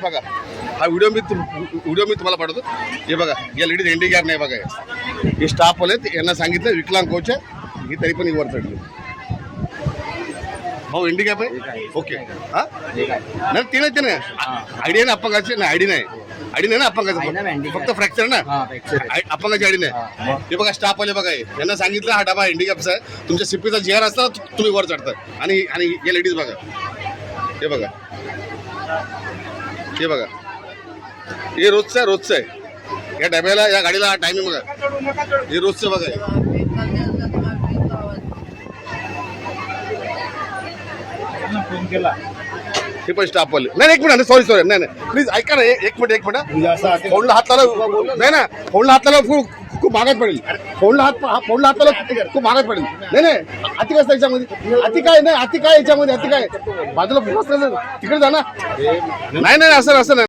बघा हा व्हिडिओ मी तुम्हाला पाठवतो. हे बघा या लेडीज हँडिकॅप नाही बघा, हे स्टाफ वाले यांना सांगितलं विकलांग कोच आहे ही, तरी पण वर चढली. भाऊ हँडिकॅप आहे ओके. हा नाही ते नाही आयडिया ना अपंगाची नाही, आयडी नाही ना अपंगाचं, फक्त फ्रॅक्चर ना अपंगाची आयडी नाही. ते बघा स्टाफ वाले बघा यांना सांगितलं हा डबा हँडिकॅपचा आहे, तुमच्या सिपीचा जेअर असता तुम्ही वर चढता. आणि या लेडीज बघा हे बघा हे रोजचं आहे या डब्याला या गाडीला टायमिंग बघा हे रोजचं बघा. हे पण स्टाफ वाले नाही एक मिनिट सॉरी नाही प्लीज ऐका ना एक मिनिट फोनला हात लावला नाही ना, फोनला हात लावला खूप महागात पडेल. फोनला हात लावला खूप महागात पडेल. नाही अति कसं याच्यामध्ये अति काय याच्यामध्ये अति काय बाजूला तिकडे जा ना. नाही असं नाही.